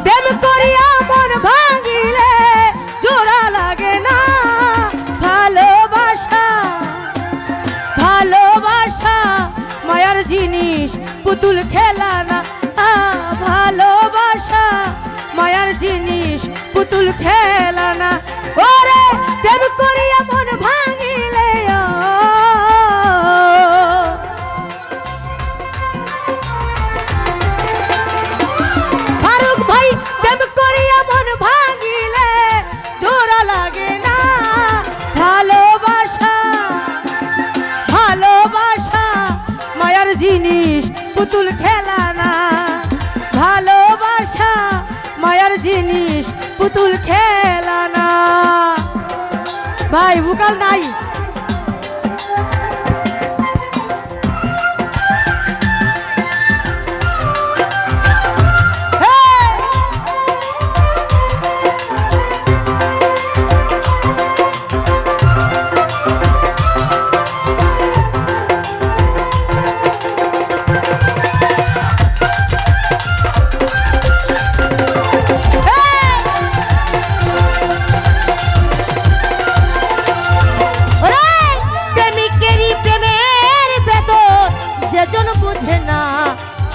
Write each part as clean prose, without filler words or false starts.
প্রেম করিয়া মন ভাঙিলে জোড়া লাগে না। ভালোবাসা ভালোবাসা মায়ার জিনিস, পুতুল খেলা না। ভালোবাসা মায়ার জিনিস, পুতুল খেলা না। ওরে প্রেম করিয়া মন ভাঙিলে ফারুক ভাই, প্রেম করিয়া মন ভাঙিলে জোড়া লাগে না। ভালোবাসা ভালোবাসা মায়ার জিনিস, পুতুল খেলা না। ভালোবাসা মায়ার জিনিস, পুতুল খেলা না। ভাই ভুকাল নাই।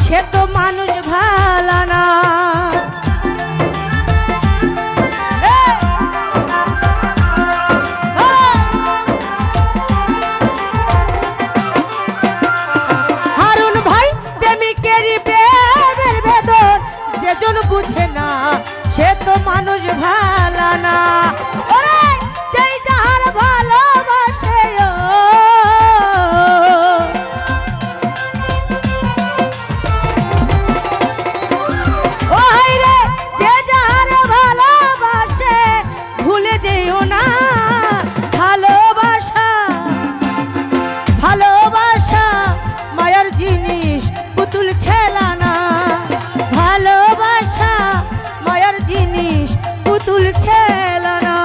সে তো মানুষ ভালো না। হারুন ভাই, প্রেমিকেরই প্রেমের বেদন যেজন বুঝে না, সে তো মানুষ ভালো না। যেই যাহার ভালোবাসে পুতুল খেলা না। ভালোবাসা মায়ার জিনিস, পুতুল খেলা না।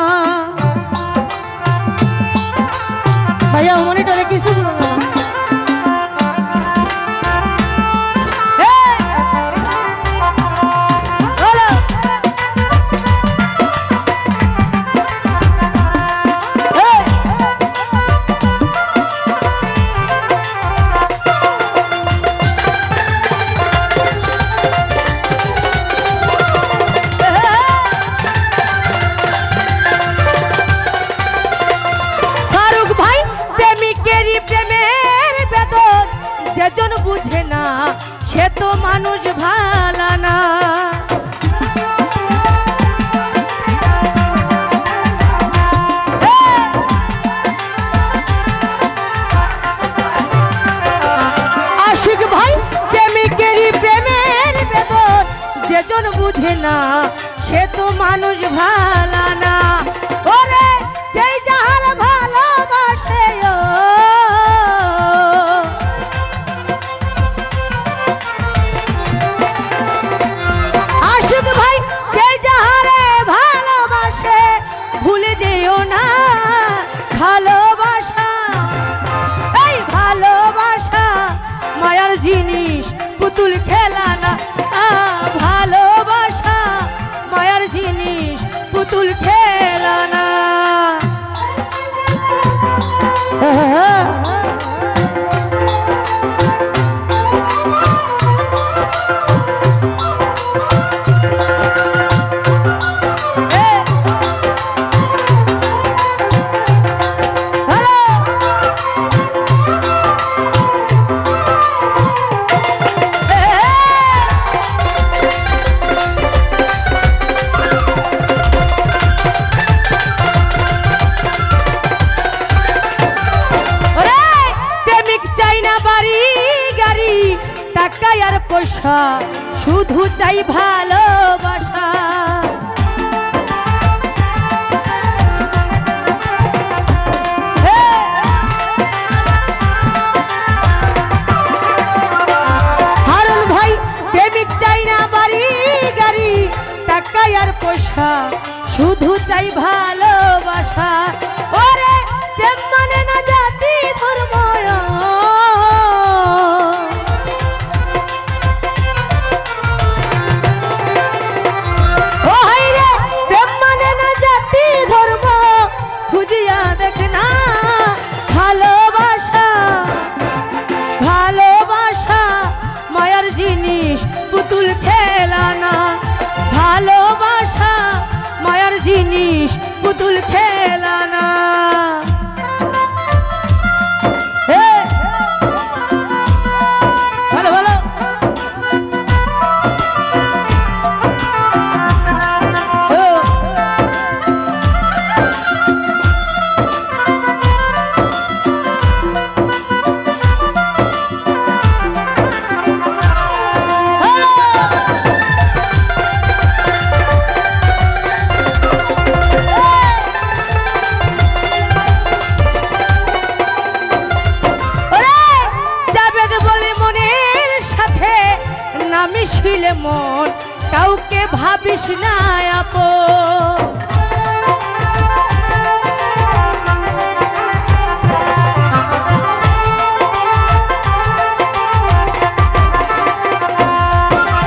ভাইয়া মনিটরে কিছু প্রেমের বেদন যেজন বুঝে না, সে তো মানুষ ভালো না। আশিক ভাই, প্রেমিকেরই প্রেমের বেদন যেজন বুঝে না, সে তো মানুষ ভালো না। ওরে যেই যাহার ভালোবাসে আশিক ভাই, যেই যাহারে ভালোবাসে ভুলে যেও না। ভালোবাসা এই ভালোবাসা মায়ার জিনিস, পুতুল খেলা না। ভালোবাসা মায়ার জিনিস, পুতুল খেলা না। টাকা আর পয়সা, শুধু চাই ভালোবাসা। হারুন ভাই, প্রেমিক চাই না বাড়ি গাড়ি, টাকা আর পয়সা, শুধু চাই ভালোবাসা। ওরে প্রেম মানে না জাতি ধর্ম, পুতুল খেলা না। ভালো ভালো মিশিলে মন কাউকে ভাবিস না আপন।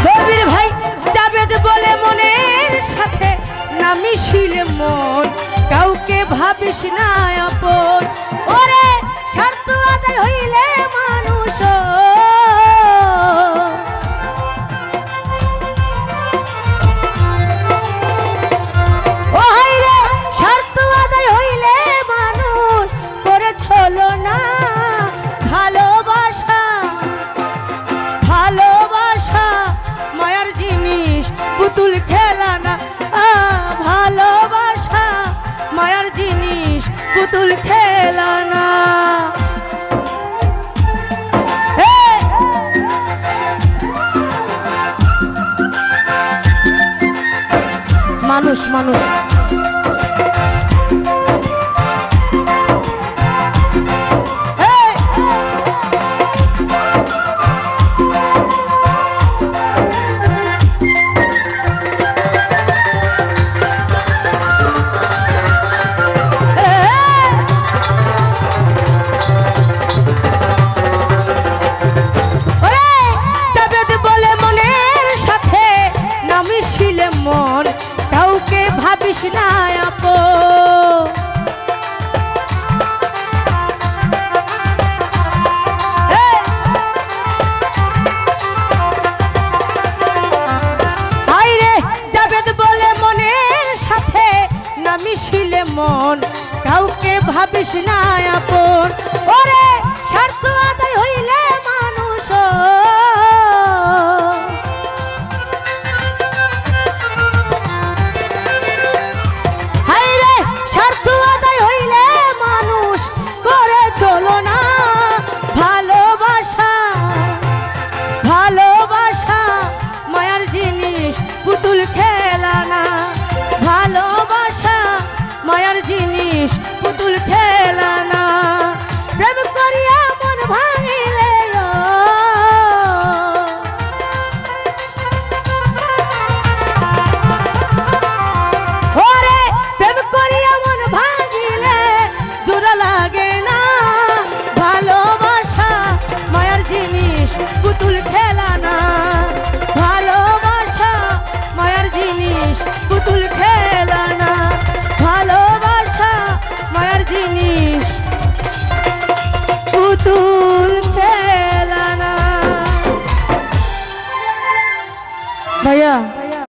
রবির ভাই জাবেদ বলে মনের সাথে না মিশিলে মন কাউকে ভাবিস না আপন। ওরে স্বার্থ আদায় হইলে মানুষ পুতুল খেলা না। ভালোবাসা মায়ার জিনিস পুতুল খেলা না। মানুষ মানুষ মন কাউকে ভাবিস না আপন। আইরে জাবেদ বলে মনের সাথে না মিশিলে মন কাউকে ভাবিস না আপন। ওরে স্বার্থ আদায় হইলে মানুষ